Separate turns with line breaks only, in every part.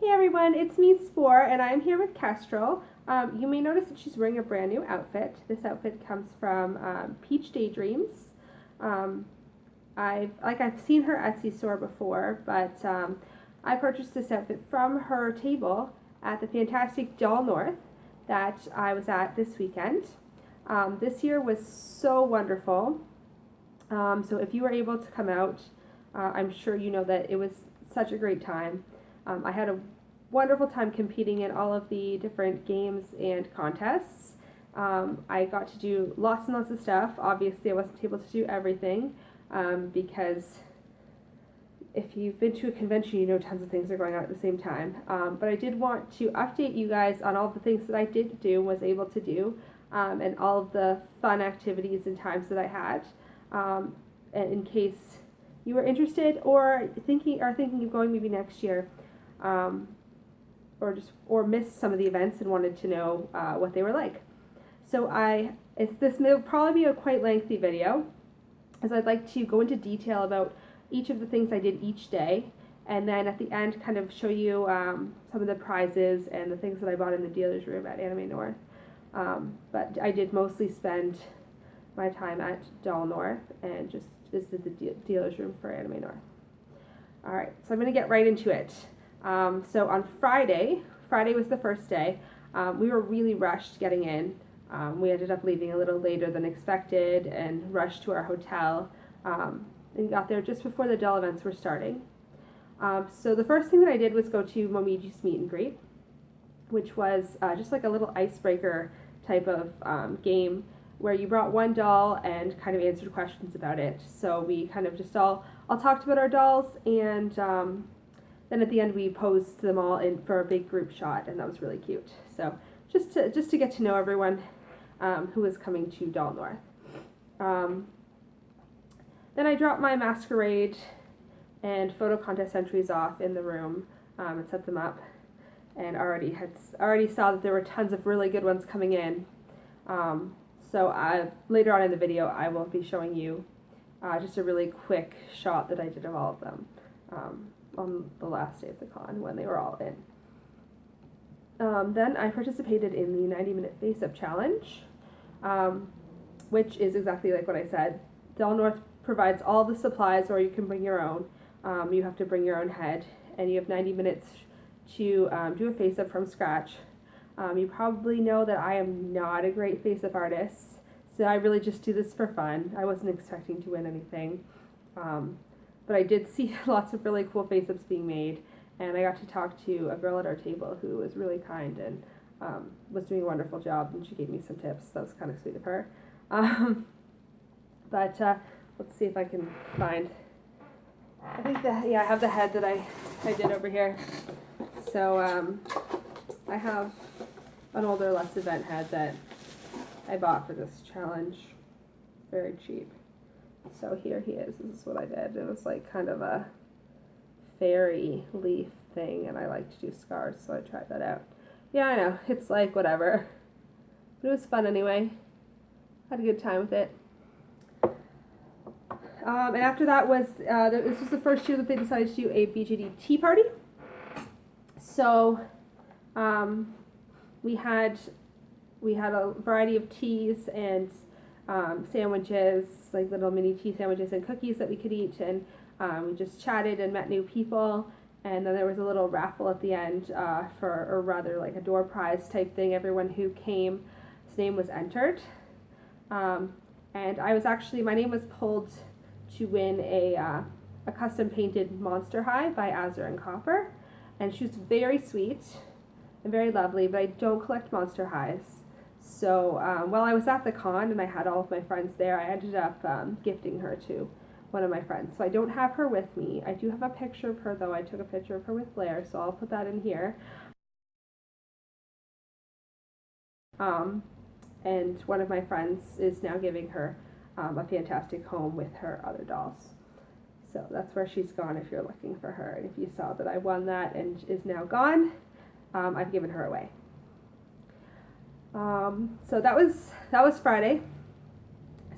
Hey everyone, it's me Spore, and I'm here with Kestrel. You may notice that she's wearing a brand new outfit. This outfit comes from Peach Daydreams. Um, I've seen her Etsy store before, but I purchased this outfit from her table at the fantastic Doll North that I was at this weekend. This year was so wonderful. So if you were able to come out, I'm sure you know that it was such a great time. I had a wonderful time competing in all of the different games and contests. I got to do lots and lots of stuff. Obviously, I wasn't able to do everything because if you've been to a convention, you know tons of things are going on at the same time. But I did want to update you guys on all the things that I did do, was able to do, and all of the fun activities and times that I had. And in case you were interested or thinking of going maybe next year, or missed some of the events and wanted to know what they were like. So this may probably be a quite lengthy video, as I'd like to go into detail about each of the things I did each day, and then at the end kind of show you some of the prizes and the things that I bought in the dealer's room at Anime North. But I did mostly spend my time at Doll North and just visited the dealer's room for Anime North. Alright, so I'm going to get right into it. So on Friday was the first day. We were really rushed getting in. We ended up leaving a little later than expected and rushed to our hotel and got there just before the doll events were starting. So the first thing that I did was go to Momiji's meet and greet, which was just like a little icebreaker type of game where you brought one doll and kind of answered questions about it. So we kind of just all talked about our dolls, and then at the end we posed them all in for a big group shot, and that was really cute. So just to get to know everyone who was coming to Doll North. Then I dropped my masquerade and photo contest entries off in the room and set them up, and already saw that there were tons of really good ones coming in. So later on in the video I will be showing you just a really quick shot that I did of all of them on the last day of the con when they were all in. Then I participated in the 90-minute face-up challenge, which is exactly like what I said. Doll North provides all the supplies, or you can bring your own. You have to bring your own head, and you have 90 minutes to do a face-up from scratch. You probably know that I am not a great face-up artist, so I really just do this for fun. I wasn't expecting to win anything, but I did see lots of really cool face-ups being made, and I got to talk to a girl at our table who was really kind and was doing a wonderful job, and she gave me some tips. That was kind of sweet of her. But let's see if I can find, I think I have the head that I did over here. So I have an older Let's Event head that I bought for this challenge, very cheap. So here he is. This is what I did. It was like kind of a fairy leaf thing, and I like to do scars, so I tried that out. Yeah, I know, it's like whatever, but it was fun anyway. Had a good time with it. And after that was this was the first year that they decided to do a BJD tea party. So we had a variety of teas and sandwiches, like little mini tea sandwiches and cookies that we could eat, and we just chatted and met new people. And then there was a little raffle at the end or rather like a door prize type thing. Everyone who came, his name was entered, and my name was pulled to win a custom painted Monster High by Azure and Copper, and she was very sweet and very lovely, but I don't collect Monster Highs. So while I was at the con and I had all of my friends there, I ended up gifting her to one of my friends. So I don't have her with me. I do have a picture of her, though. I took a picture of her with Blair, so I'll put that in here. And one of my friends is now giving her a fantastic home with her other dolls. So that's where she's gone if you're looking for her. And if you saw that I won that and is now gone, I've given her away. So that was Friday.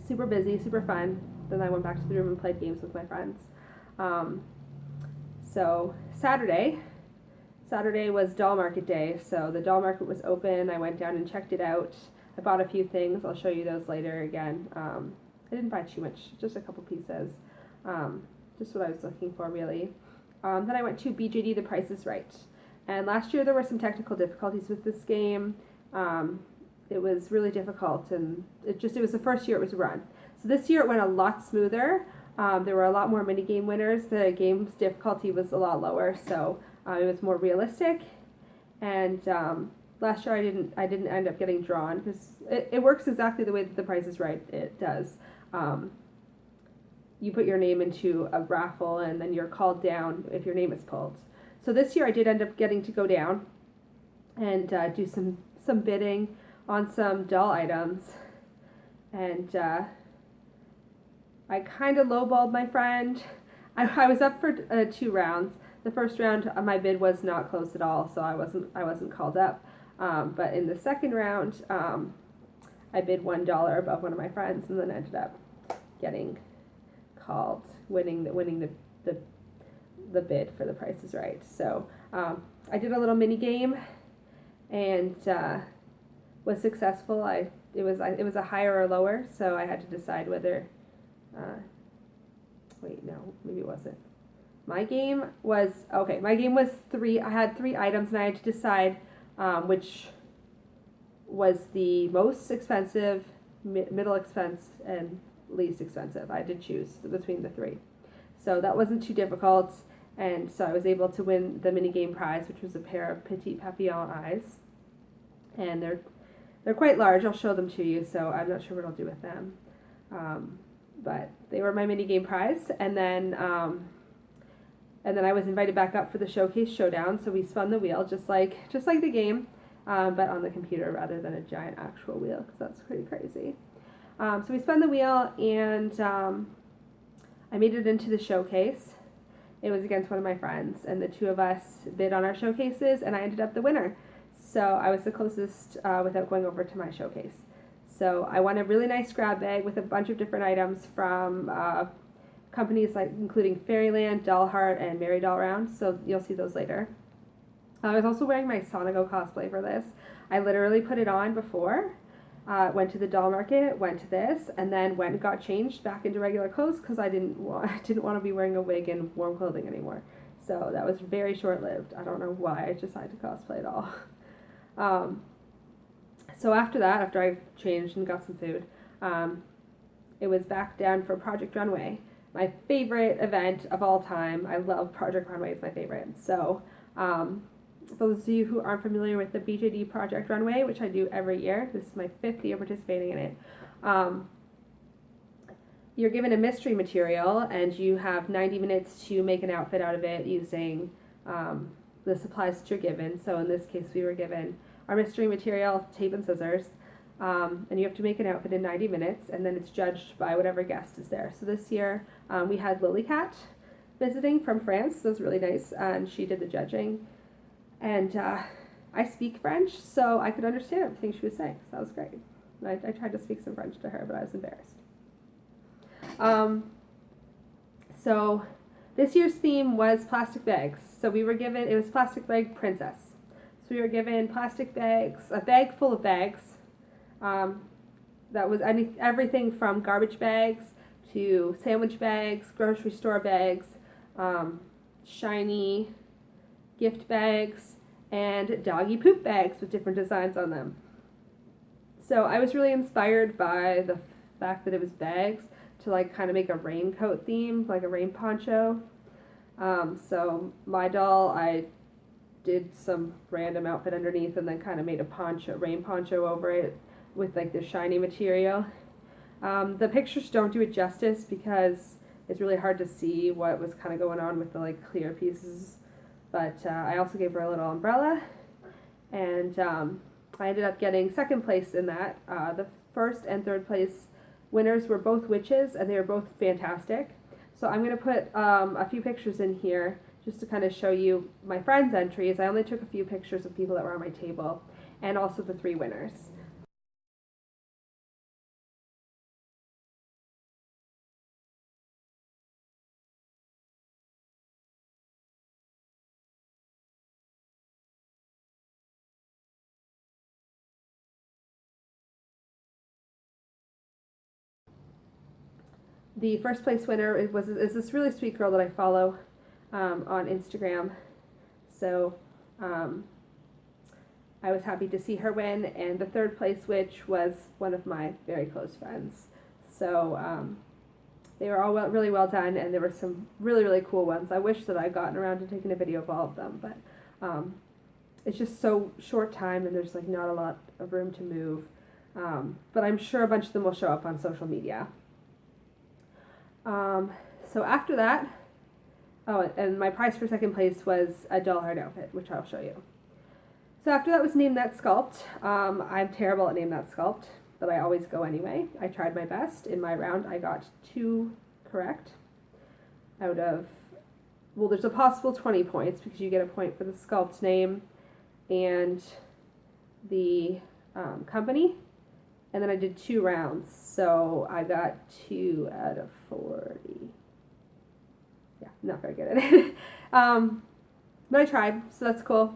Super busy, super fun. Then I went back to the room and played games with my friends. So Saturday Saturday was doll market day, so the doll market was open. I went down and checked it out. I bought a few things. I'll show you those later again. I didn't buy too much, just a couple pieces. Just what I was looking for, really. Then I went to BJD The Price is Right. And last year there were some technical difficulties with this game. It was really difficult, and it was the first year it was run. So this year it went a lot smoother. There were a lot more minigame winners. The game's difficulty was a lot lower, so it was more realistic. And last year I didn't end up getting drawn because it works exactly the way that The Price is Right it does. You put your name into a raffle and then you're called down if your name is pulled. So this year I did end up getting to go down and do some bidding on some doll items, and I kind of lowballed my friend. I was up for 2 rounds. The first round my bid was not closed at all, so I wasn't called up. But in the second round, I bid $1 above one of my friends, and then ended up getting called, winning the bid for The Price is Right. So I did a little mini game and was successful. It was a higher or lower, so I had to decide whether. Wait, no, maybe it wasn't. My game was 3. I had 3 items, and I had to decide which was the most expensive, middle expense, and least expensive. I had to choose between the 3. So that wasn't too difficult, and so I was able to win the mini game prize, which was a pair of Petit Papillon eyes. And they're quite large. I'll show them to you, so I'm not sure what I'll do with them. But they were my mini game prize, and then I was invited back up for the showcase showdown. So we spun the wheel just like the game, but on the computer rather than a giant actual wheel, because that's pretty crazy. So we spun the wheel, and I made it into the showcase. It was against one of my friends, and the 2 of us bid on our showcases, and I ended up the winner. So I was the closest without going over to my showcase. So I won a really nice grab bag with a bunch of different items from companies including Fairyland, Doll Heart, and Merry Doll Round. So you'll see those later. I was also wearing my Sonigo cosplay for this. I literally put it on before, went to the doll market, went to this, and then went and got changed back into regular clothes because I didn't want to be wearing a wig and warm clothing anymore. So that was very short-lived. I don't know why I decided to cosplay at all. So after that, after I changed and got some food, it was back down for Project Runway, my favorite event of all time. I love Project Runway, it's my favorite. So for those of you who aren't familiar with the BJD Project Runway, which I do every year, this is my 5th year participating in it, you're given a mystery material, and you have 90 minutes to make an outfit out of it using the supplies that you're given. So in this case, we were given our mystery material, tape and scissors, and you have to make an outfit in 90 minutes, and then it's judged by whatever guest is there. So this year, we had Lilycat visiting from France. That was really nice, and she did the judging. And I speak French, so I could understand everything she was saying, so that was great. I tried to speak some French to her, but I was embarrassed. So this year's theme was plastic bags. So we were given, it was Plastic Bag Princess. So we were given plastic bags, a bag full of bags. That was everything from garbage bags to sandwich bags, grocery store bags, shiny gift bags, and doggy poop bags with different designs on them. So I was really inspired by the fact that it was bags to kind of make a raincoat theme, like a rain poncho. So my doll, I did some random outfit underneath and then kind of made a rain poncho over it with the shiny material. The pictures don't do it justice because it's really hard to see what was kind of going on with the clear pieces. But I also gave her a little umbrella, and I ended up getting 2nd place in that. The 1st and 3rd place winners were both witches, and they were both fantastic. So I'm going to put a few pictures in here just to kind of show you my friends' entries. I only took a few pictures of people that were on my table, and also the 3 winners. the first place winner is this really sweet girl that I follow on Instagram. So I was happy to see her win, and the third place witch was one of my very close friends. So they were all really well done, and there were some really, really cool ones. I wish that I'd gotten around to taking a video of all of them, but it's just so short time, and there's like not a lot of room to move. But I'm sure a bunch of them will show up on social media. So after that, and my prize for second place was a doll heart outfit, which I'll show you. So after that was Name That Sculpt. I'm terrible at Name That Sculpt, but I always go anyway. I tried my best. In my round, I got 2 correct out of, well, there's a possible 20 points because you get a point for the sculpt name and the company. And then I did 2 rounds, so I got 2 out of 40. Yeah, not very good at it. But I tried, so that's cool.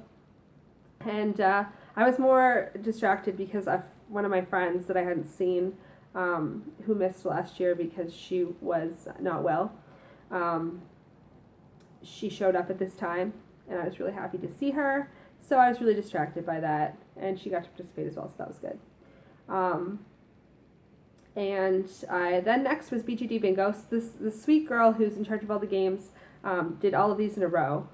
And I was more distracted because one of my friends that I hadn't seen, who missed last year because she was not well, she showed up at this time, and I was really happy to see her. So I was really distracted by that, and she got to participate as well, so that was good. And then next was BGD Bingo. So this sweet girl who's in charge of all the games did all of these in a row.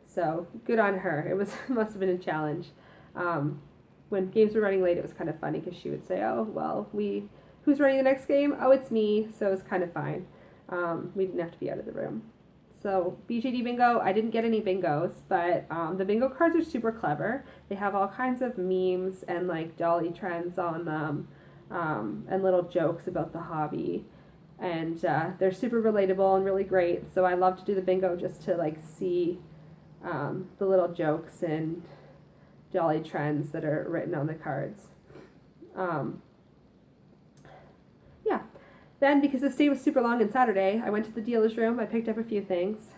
So good on her. It must have been a challenge. When games were running late, it was kind of funny because she would say, "Oh, well, who's running the next game? Oh, it's me." So it was kind of fine. We didn't have to be out of the room. So BGD Bingo, I didn't get any bingos, but the bingo cards are super clever. They have all kinds of memes and like dolly trends on them, and little jokes about the hobby. And they're super relatable and really great. So I love to do the bingo just to like see the little jokes and dolly trends that are written on the cards. Yeah. Then, because this day was super long and Saturday, I went to the dealer's room, I picked up a few things,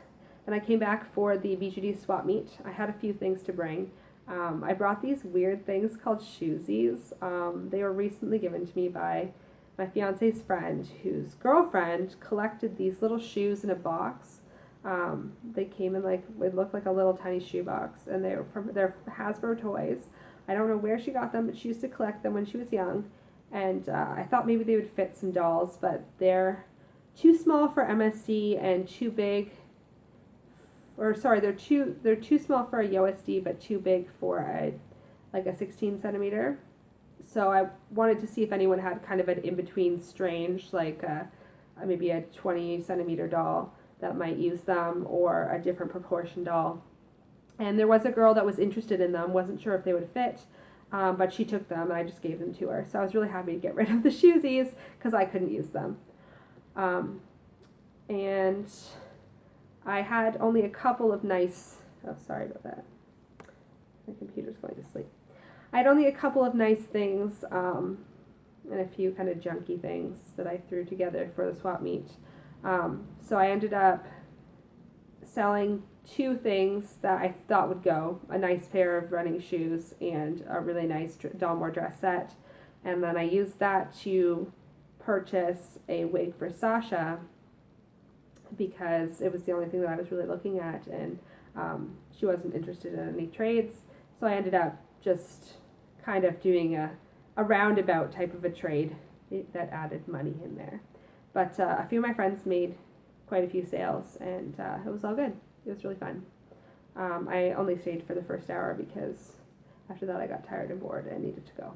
and I came back for the BGD swap meet. I had a few things to bring. I brought these weird things called shoesies. They were recently given to me by my fiance's friend, whose girlfriend collected these little shoes in a box. They came in it looked like a little tiny shoebox, and they're Hasbro toys. I don't know where she got them, but she used to collect them when she was young. And I thought maybe they would fit some dolls, but they're too small for MSD and too big, they're too small for a USD, but too big for a 16 centimeter. So I wanted to see if anyone had kind of an in-between strange, maybe a 20 centimeter doll that might use them, or a different proportion doll. And there was a girl that was interested in them, wasn't sure if they would fit. But she took them, and I just gave them to her. So I was really happy to get rid of the shoesies because I couldn't use them. And I had only a couple of nice... Oh, sorry about that. My computer's going to sleep. I had only a couple of nice things and a few kind of junky things that I threw together for the swap meet. So I ended up selling 2 things that I thought would go: a nice pair of running shoes and a really nice Dolmore dress set. And then I used that to purchase a wig for Sasha because it was the only thing that I was really looking at, and she wasn't interested in any trades. So I ended up just kind of doing a roundabout type of a trade that added money in there. But a few of my friends made quite a few sales, and it was all good. It was really fun. I only stayed for the first hour because after that I got tired and bored and needed to go.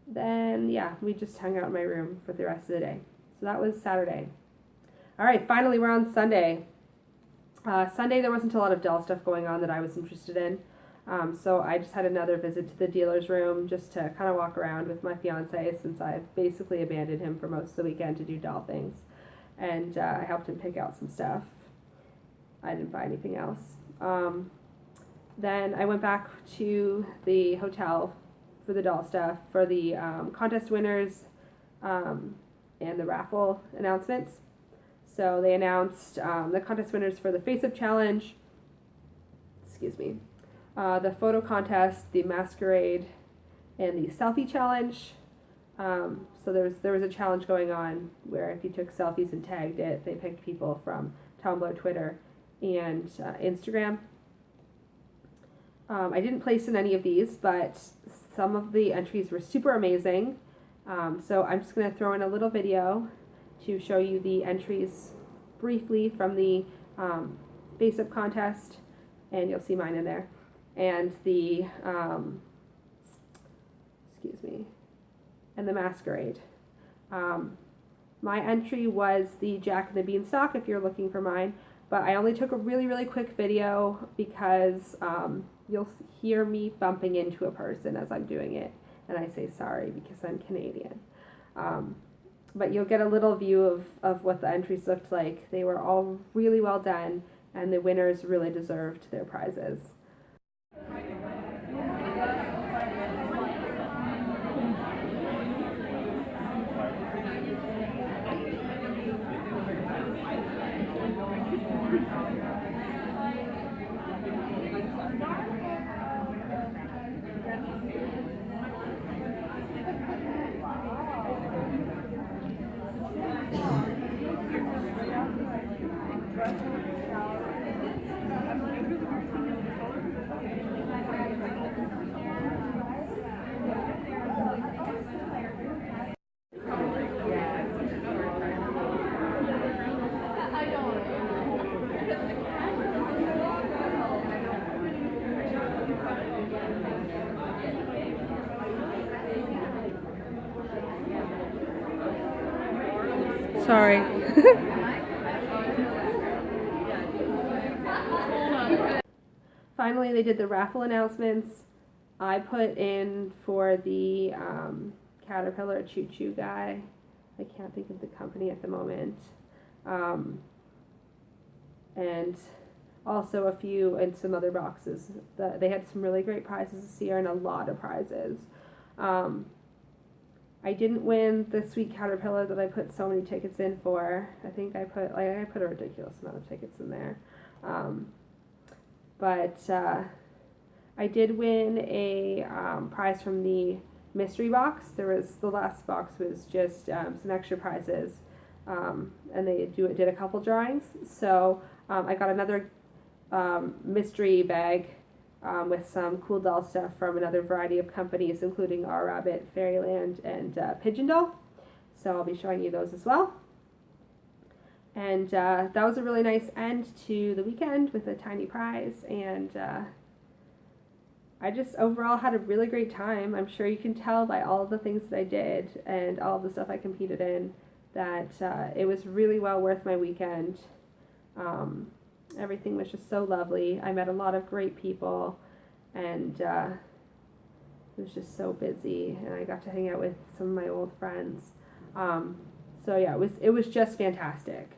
Then, yeah, we just hung out in my room for the rest of the day. So that was Saturday. All right, finally we're on Sunday. Sunday there wasn't a lot of doll stuff going on that I was interested in. So I just had another visit to the dealer's room just to kind of walk around with my fiance, since I basically abandoned him for most of the weekend to do doll things. And I helped him pick out some stuff. I didn't buy anything else. Then I went back to the hotel for the doll stuff, for the contest winners and the raffle announcements. So they announced the contest winners for the Face-Up Challenge, the photo contest, the masquerade, and the selfie challenge. So there was a challenge going on where if you took selfies and tagged it, they picked people from Tumblr, Twitter, and Instagram. I didn't place in any of these, but some of the entries were super amazing. So I'm just going to throw in a little video to show you the entries briefly from the Face Up contest, and you'll see mine in there. And the, and the masquerade. My entry was the Jack and the Beanstalk, if you're looking for mine, but I only took a really, really quick video because you'll hear me bumping into a person as I'm doing it, and I say sorry because I'm Canadian. But you'll get a little view of what the entries looked like. They were all really well done, and the winners really deserved their prizes. Sorry. Finally, they did the raffle announcements. I put in for the Caterpillar Choo Choo guy. I can't think of the company at the moment. And also a few and some other boxes. They had some really great prizes this year and a lot of prizes. I didn't win the Sweet Caterpillar that I put so many tickets in for. I think I put a ridiculous amount of tickets in there. But I did win a prize from the mystery box. The last box was just some extra prizes, and they did a couple drawings. So I got another mystery bag with some cool doll stuff from another variety of companies, including Our Rabbit, Fairyland, and Pigeon Doll. So I'll be showing you those as well. And that was a really nice end to the weekend with a tiny prize, and I just overall had a really great time. I'm sure you can tell by all of the things that I did and all of the stuff I competed in that it was really well worth my weekend. Everything was just so lovely. I met a lot of great people, and it was just so busy, and I got to hang out with some of my old friends. So yeah, it was just fantastic.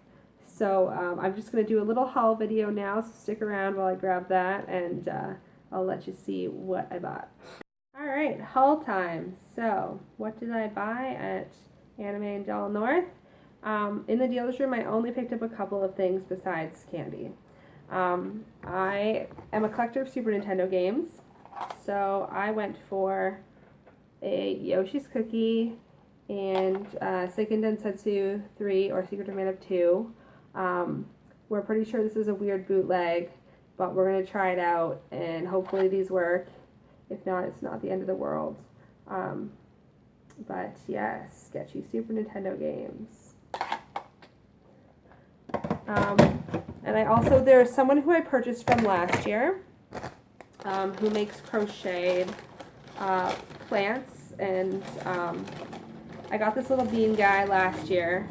So I'm just going to do a little haul video now, so stick around while I grab that, and I'll let you see what I bought. Alright, haul time. So, what did I buy at Anime and Doll North? In the dealer's room, I only picked up a couple of things besides candy. I am a collector of Super Nintendo games, so I went for a Yoshi's Cookie and Seiken Densetsu 3 or Secret of Mana 2. We're pretty sure this is a weird bootleg, but we're going to try it out, and hopefully these work. If not, it's not the end of the world. But yes, sketchy Super Nintendo games. And there's someone who I purchased from last year, who makes crocheted plants, and I got this little bean guy last year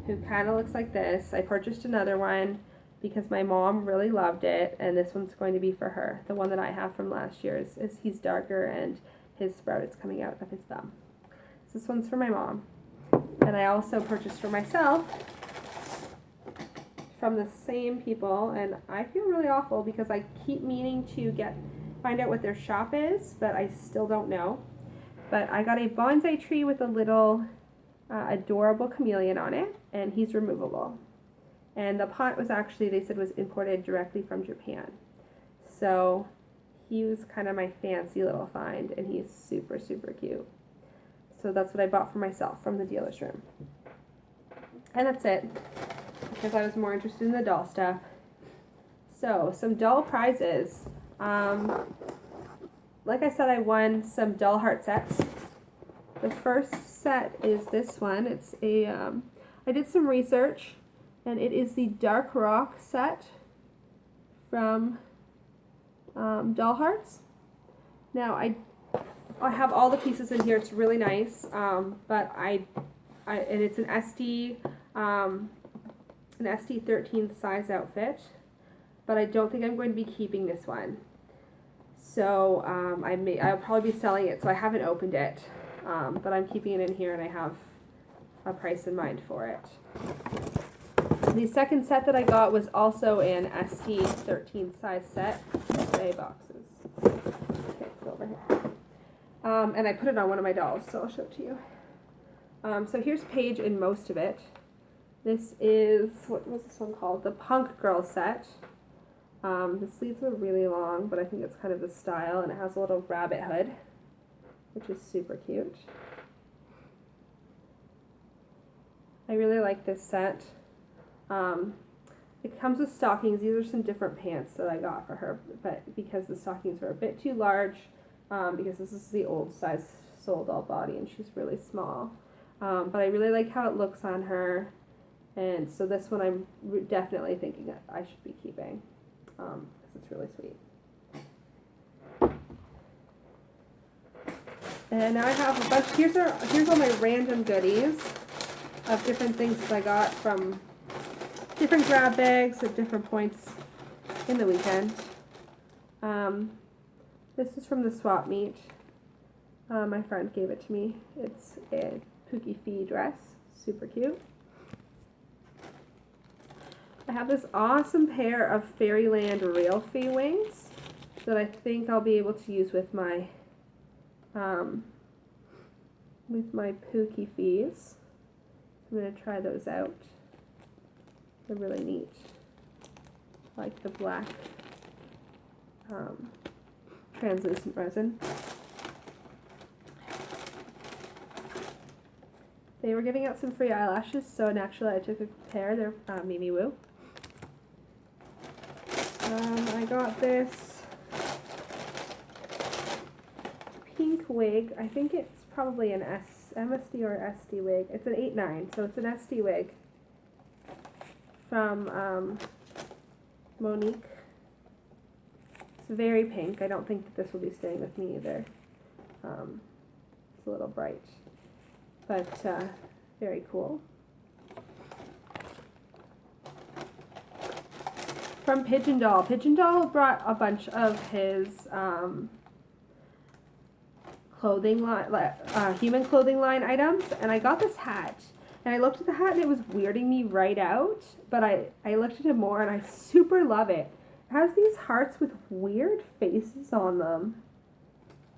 who kind of looks like this. I purchased another one because my mom really loved it, and this one's going to be for her. The one that I have from last year is he's darker, and his sprout is coming out of his thumb. So this one's for my mom. And I also purchased for myself from the same people, and I feel really awful because I keep meaning to find out what their shop is, but I still don't know. But I got a bonsai tree with a little adorable chameleon on it, and he's removable. And the pot was actually, they said, was imported directly from Japan. So he was kind of my fancy little find, and he's super, super cute. So that's what I bought for myself from the dealer's room. And that's it, because I was more interested in the doll stuff. So, some doll prizes. Like I said, I won some doll heart sets. The first set is this one. It's a, I did some research, and it is the Dark Rock set from Doll Hearts. Now, I have all the pieces in here. It's really nice, but and it's an SD13 size outfit, but I don't think I'm going to be keeping this one. So I'll probably be selling it, so I haven't opened it, but I'm keeping it in here, and I have a price in mind for it. The second set that I got was also an SD13 size set. Display boxes. Okay, go over here. And I put it on one of my dolls, so I'll show it to you. So here's Paige in most of it. This is, what was this one called? The Punk Girl set. The sleeves are really long, but I think it's kind of the style, and it has a little rabbit hood, which is super cute. I really like this set. It comes with stockings. These are some different pants that I got for her, but because the stockings are a bit too large, because this is the old size Soul Doll body, and she's really small. But I really like how it looks on her, and so this one I'm definitely thinking that I should be keeping, because it's really sweet. And now I have a bunch. Here's all my random goodies of different things that I got from different grab bags at different points in the weekend. This is from the swap meet. My friend gave it to me. It's a Pookie Fee dress, super cute. I have this awesome pair of Fairyland Real Fee wings that I think I'll be able to use with my Pookie Fees. I'm going to try those out. They're really neat. I like the black translucent resin. They were giving out some free eyelashes, so naturally I took a pair. They're Mimi Woo. I got this pink wig. I think it's probably an MSD or SD wig. It's an 8/9, so it's an SD wig from Monique. It's very pink. I don't think that this will be staying with me either. It's a little bright, but very cool. From Pigeon Doll. Pigeon Doll brought a bunch of his clothing line, human clothing line items, and I got this hat. And I looked at the hat and it was weirding me right out, but I looked at it more and I super love it. It has these hearts with weird faces on them.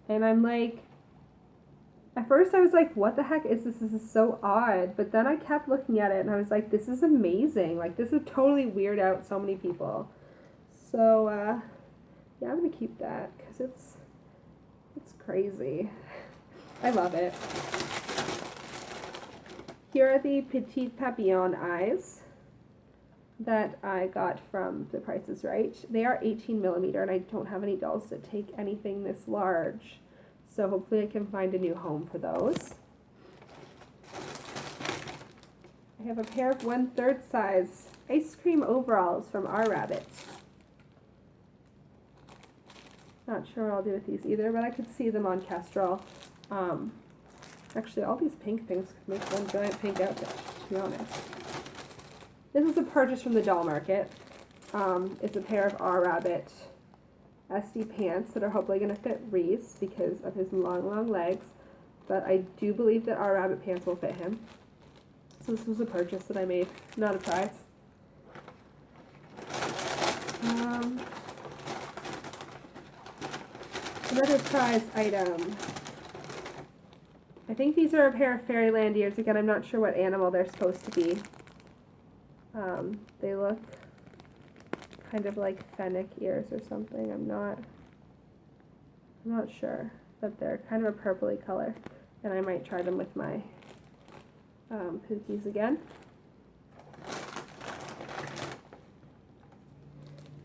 And I'm like, at first I was like, what the heck is this? This is so odd. But then I kept looking at it and I was like, this is amazing. Like, this would totally weird out so many people. So, yeah, I'm going to keep that because it's crazy. I love it. Here are the Petite Papillon eyes that I got from The Price is Right. They are 18mm, and I don't have any dolls that take anything this large. So hopefully I can find a new home for those. I have a pair of 1/3 size ice cream overalls from Our Rabbit. Not sure what I'll do with these either, but I could see them on Kestrel. Actually, all these pink things could make one giant pink outfit, to be honest. This is a purchase from the Doll Market. It's a pair of Our Rabbit SD pants that are hopefully going to fit Reese because of his long legs. But I do believe that Our Rabbit pants will fit him. So this was a purchase that I made, not a prize. Another prize item. I think these are a pair of Fairyland ears. Again, I'm not sure what animal they're supposed to be. They look kind of like fennec ears or something. I'm not sure, but they're kind of a purpley color. and I might try them with my Pookies again.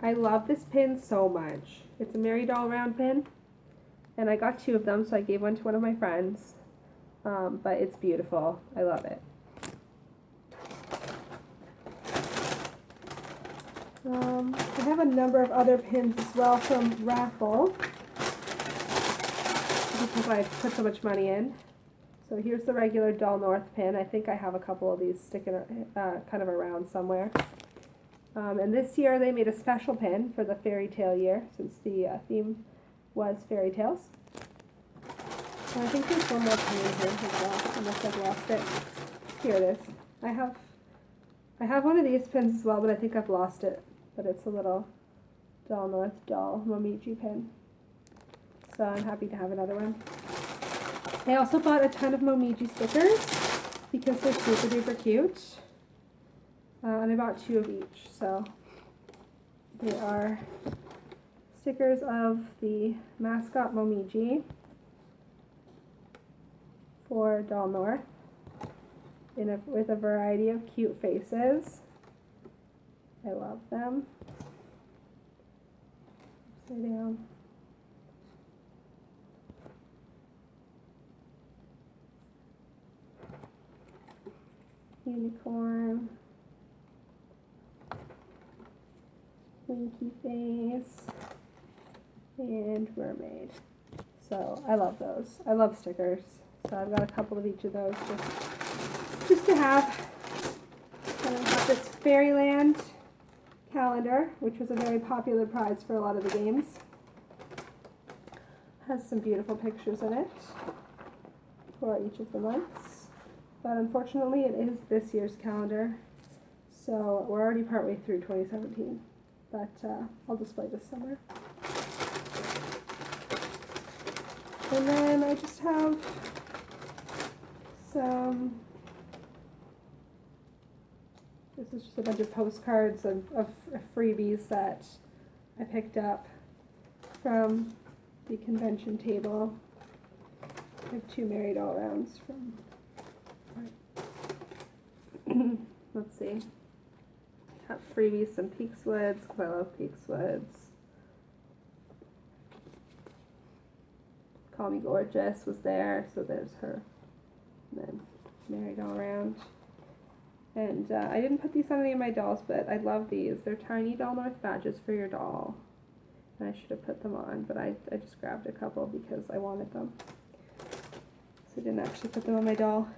I love this pin so much. It's a Mary Doll round pin, and I got 2 of them, so I gave one to one of my friends, but it's beautiful. I love it. I have a number of other pins as well from Raffle, because I put so much money in. So here's the regular Doll North pin. I think I have a couple of these sticking kind of around somewhere. And this year they made a special pin for the fairy tale year, since the theme was fairy tales. And I think there's one more pin in here as well, unless I've lost it. Here it is. I have one of these pins as well, but I think I've lost it. But it's a little Doll North doll Momiji pin. So I'm happy to have another one. I also bought a ton of Momiji stickers because they're super duper cute. And I bought 2 of each. So they are stickers of the mascot Momiji for Doll North with a variety of cute faces. I love them. Upside down. Unicorn. Winky face. And mermaid. So I love those. I love stickers. So I've got a couple of each of those just to have. And I have this Fairyland calendar, which was a very popular prize for a lot of the games. Has some beautiful pictures in it for each of the months. But unfortunately it is this year's calendar, so we're already partway through 2017. But I'll display this somewhere. And then I just have some, this is just a bunch of postcards of freebies that I picked up from the convention table. I have 2 Mary Doll rounds from, let's see, got freebies, some Peakswoods, because I love Peakswoods. Call Me Gorgeous was there, so there's her. And then Mary Doll round. And I didn't put these on any of my dolls, but I love these. They're tiny Doll North badges for your doll. And I should have put them on, but I just grabbed a couple because I wanted them. So I didn't actually put them on my doll.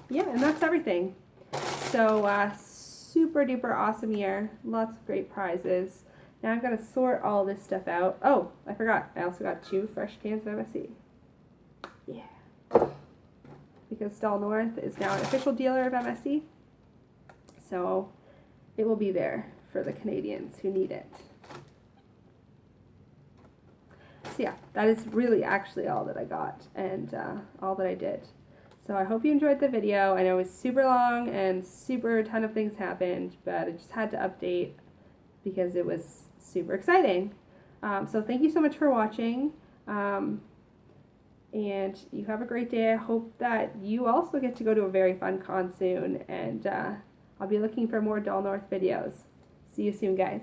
Yeah, and that's everything. So super duper awesome year. Lots of great prizes. Now I've got to sort all this stuff out. Oh, I forgot. I also got 2 fresh cans of MSC. Yeah. Because Doll North is now an official dealer of MSC. So it will be there for the Canadians who need it. So yeah, that is really actually all that I got and all that I did. So I hope you enjoyed the video. I know it was super long and super ton of things happened, but I just had to update because it was super exciting. So thank you so much for watching. And you have a great day. I hope that you also get to go to a very fun con soon. And I'll be looking for more Doll North videos. See you soon, guys.